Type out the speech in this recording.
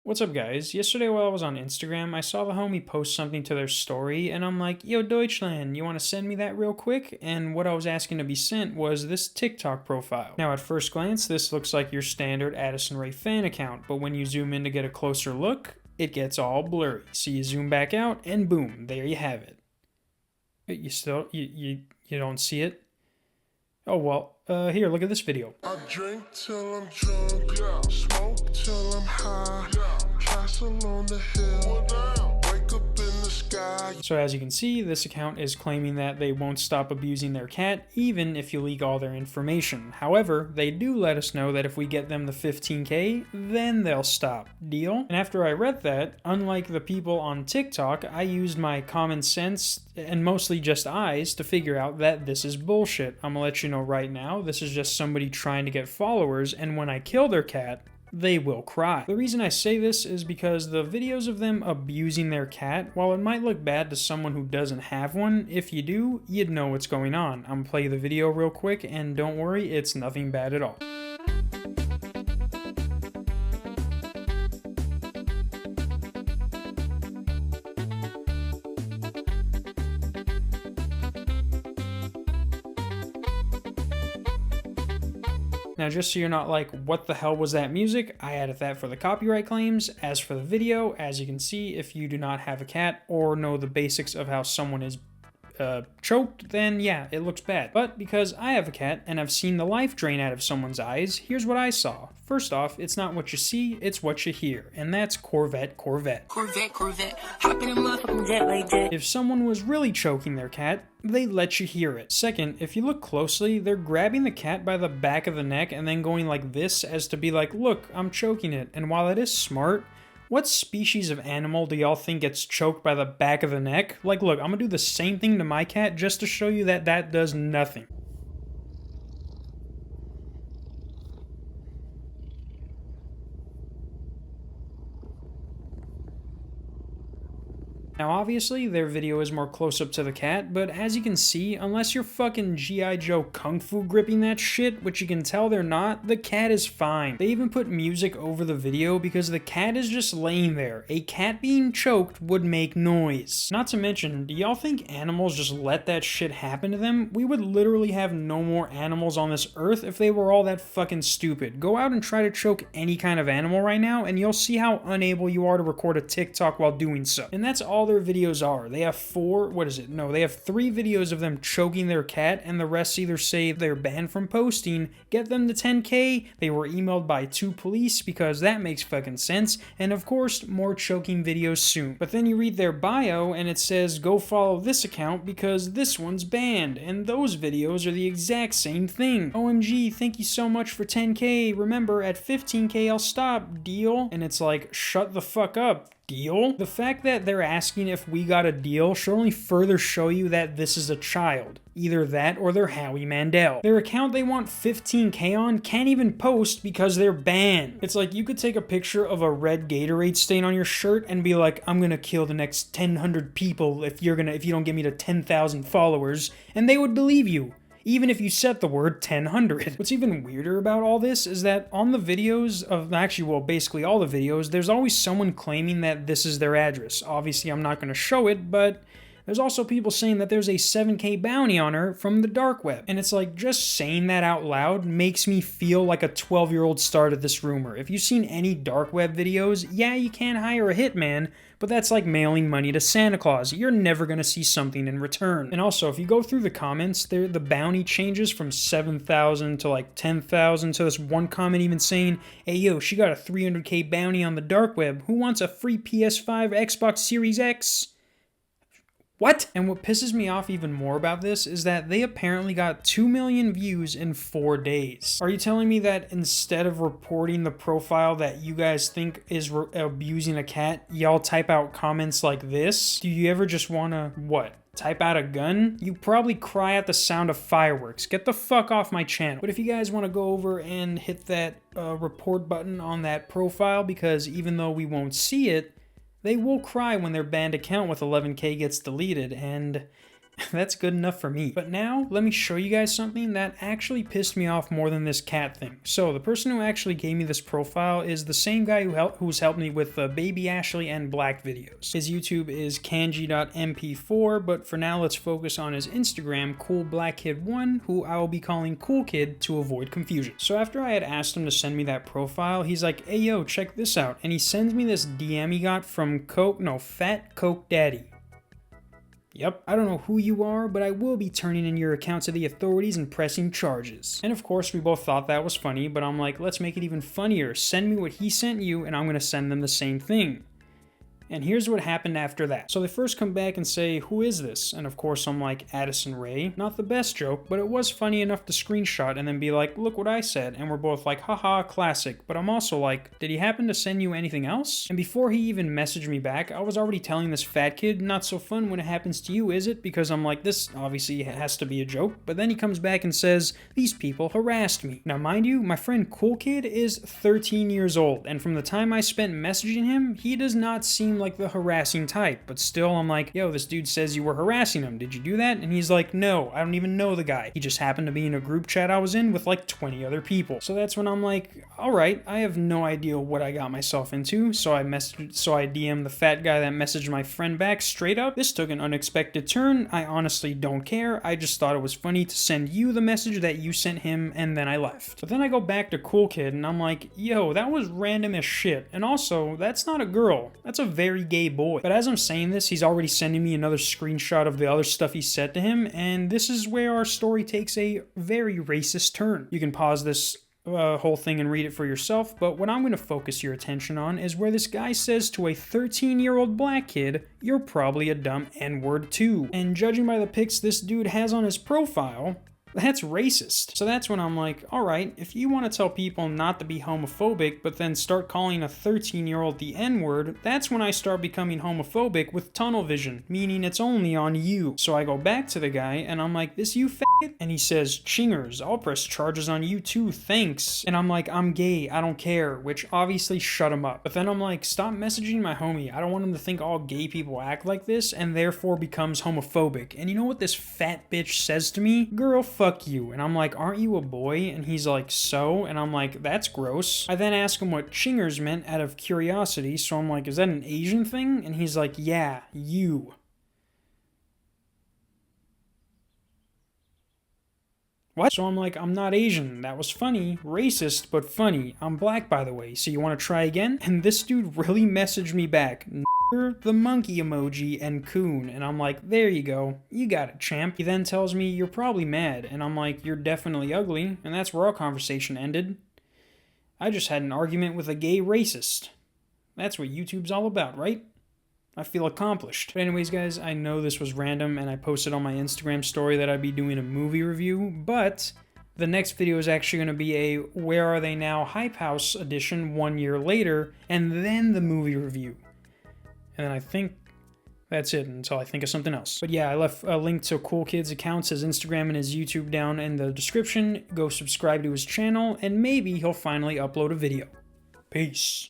What's up, guys? Yesterday while I was on Instagram, I saw the homie post something to their story, and I'm like, yo, Deutschland, you want to send me that real quick? And what I was asking to be sent was this TikTok profile. Now, at first glance, this looks like your standard Addison Rae fan account, but when you zoom in to get a closer look, it gets all blurry. So you zoom back out, and boom, there you have it. You don't see it? Oh, well, here, look at this video. I drink till I'm drunk, smoke till I'm high, castle on the hill, wake up in the sky. So as you can see, this account is claiming that they won't stop abusing their cat even if you leak all their information. However, they do let us know that if we get them the 15K, then they'll stop. Deal? And after I read that, unlike the people on TikTok, I used my common sense and mostly just eyes to figure out that this is bullshit. I'm gonna let you know right now, this is just somebody trying to get followers, and when I kill their cat, they will cry. The reason I say this is because the videos of them abusing their cat, while it might look bad to someone who doesn't have one, if you do, you'd know what's going on. I'm gonna play the video real quick, and don't worry, it's nothing bad at all. Now, just so you're not like, what the hell was that music? I added that for the copyright claims. As for the video, as you can see, if you do not have a cat or know the basics of how someone is choked, then yeah, it looks bad. But because I have a cat and I've seen the life drain out of someone's eyes, here's what I saw. First off, it's not what you see, it's what you hear. And that's Corvette, Corvette. Corvette, Corvette, hop in a motherfucking jet like that. If someone was really choking their cat, they let you hear it. Second, if you look closely, they're grabbing the cat by the back of the neck and then going like this as to be like, look, I'm choking it. And while it is smart, what species of animal do y'all think gets choked by the back of the neck? Like, look, I'm gonna do the same thing to my cat just to show you that that does nothing. Now obviously, their video is more close up to the cat, but as you can see, unless you're fucking G.I. Joe Kung Fu gripping that shit, which you can tell they're not, the cat is fine. They even put music over the video because the cat is just laying there. A cat being choked would make noise. Not to mention, do y'all think animals just let that shit happen to them? We would literally have no more animals on this earth if they were all that fucking stupid. Go out and try to choke any kind of animal right now, and you'll see how unable you are to record a TikTok while doing so. And that's all their videos are. They have they have 3 videos of them choking their cat, and the rest either say they're banned from posting, get them to 10K, they were emailed by 2 police because that makes fucking sense, and of course, more choking videos soon. But then you read their bio and it says go follow this account because this one's banned, and those videos are the exact same thing. OMG, thank you so much for 10K. Remember, at 15K I'll stop. Deal? And it's like, shut the fuck up. Deal? The fact that they're asking if we got a deal should only further show you that this is a child. Either that or they're Howie Mandel. Their account they want 15K on can't even post because they're banned. It's like you could take a picture of a red Gatorade stain on your shirt and be like, I'm gonna kill the next 1,000 people if you don't get me to 10,000 followers, and they would believe you. Even if you set the word 1,000. What's even weirder about all this is that on the videos of, basically all the videos, there's always someone claiming that this is their address. Obviously, I'm not going to show it, but there's also people saying that there's a 7K bounty on her from the dark web. And it's like, just saying that out loud makes me feel like a 12-year-old started this rumor. If you've seen any dark web videos, yeah, you can hire a hitman, but that's like mailing money to Santa Claus. You're never gonna see something in return. And also, if you go through the comments, the bounty changes from 7,000 to like 10,000. So this one comment even saying, hey yo, she got a 300K bounty on the dark web. Who wants a free PS5 or Xbox Series X? What? And what pisses me off even more about this is that they apparently got 2 million views in 4 days. Are you telling me that instead of reporting the profile that you guys think is abusing a cat, y'all type out comments like this? Do you ever just wanna, what? Type out a gun? You probably cry at the sound of fireworks. Get the fuck off my channel. But if you guys want to go over and hit that report button on that profile, because even though we won't see it, they will cry when their banned account with 11K gets deleted, and That's good enough for me. But now, let me show you guys something that actually pissed me off more than this cat thing. So, the person who actually gave me this profile is the same guy who's helped me with Baby Ashley and Black videos. His YouTube is kanji.mp4, but for now, let's focus on his Instagram, coolblackkid1, who I will be calling Cool Kid to avoid confusion. So, after I had asked him to send me that profile, he's like, hey yo, check this out. And he sends me this DM he got from Fat Coke Daddy. Yep, I don't know who you are, but I will be turning in your account to the authorities and pressing charges. And of course, we both thought that was funny, but I'm like, let's make it even funnier. Send me what he sent you, and I'm gonna send them the same thing. And here's what happened after that. So they first come back and say, who is this? And of course I'm like, Addison Rae. Not the best joke, but it was funny enough to screenshot and then be like, look what I said. And we're both like, haha, classic. But I'm also like, did he happen to send you anything else? And before he even messaged me back, I was already telling this fat kid, not so fun when it happens to you, is it? Because I'm like, this obviously has to be a joke. But then he comes back and says, these people harassed me. Now mind you, my friend Cool Kid is 13 years old. And from the time I spent messaging him, he does not seem like the harassing type, but still I'm like, yo, this dude says you were harassing him. Did you do that? And he's like, no, I don't even know the guy. He just happened to be in a group chat I was in with like 20 other people. So that's when I'm like, all right, I have no idea what I got myself into. So I DM'd the fat guy that messaged my friend back straight up. This took an unexpected turn. I honestly don't care. I just thought it was funny to send you the message that you sent him, and then I left. But then I go back to Cool Kid and I'm like, yo, that was random as shit. And also, that's not a girl. That's a very gay boy. But as I'm saying this, he's already sending me another screenshot of the other stuff he said to him, and this is where our story takes a very racist turn. You can pause this whole thing and read it for yourself, but what I'm going to focus your attention on is where this guy says to a 13-year-old black kid, you're probably a dumb N-word too. And judging by the pics this dude has on his profile, that's racist. So that's when I'm like, alright, if you want to tell people not to be homophobic, but then start calling a 13-year-old the N-word, that's when I start becoming homophobic with tunnel vision, meaning it's only on you. So I go back to the guy, and I'm like, this you faggot? And he says, chingers, I'll press charges on you too, thanks. And I'm like, I'm gay, I don't care, which obviously shut him up. But then I'm like, stop messaging my homie. I don't want him to think all gay people act like this, and therefore becomes homophobic. And you know what this fat bitch says to me? Girl, fuck you. And I'm like, aren't you a boy? And he's like, so? And I'm like, that's gross. I then ask him what chingers meant out of curiosity, so I'm like, is that an Asian thing? And he's like, yeah, you. What? So I'm like, I'm not Asian. That was funny. Racist, but funny. I'm black, by the way. So you want to try again? And this dude really messaged me back, the monkey emoji, and coon. And I'm like, there you go. You got it, champ. He then tells me, you're probably mad. And I'm like, you're definitely ugly. And that's where our conversation ended. I just had an argument with a gay racist. That's what YouTube's all about, right? I feel accomplished. But anyways, guys, I know this was random, and I posted on my Instagram story that I'd be doing a movie review, but the next video is actually going to be a Where Are They Now Hype House edition 1 year later, and then the movie review. And then I think that's it until I think of something else. But yeah, I left a link to Cool Kid's accounts, his Instagram and his YouTube down in the description. Go subscribe to his channel, and maybe he'll finally upload a video. Peace.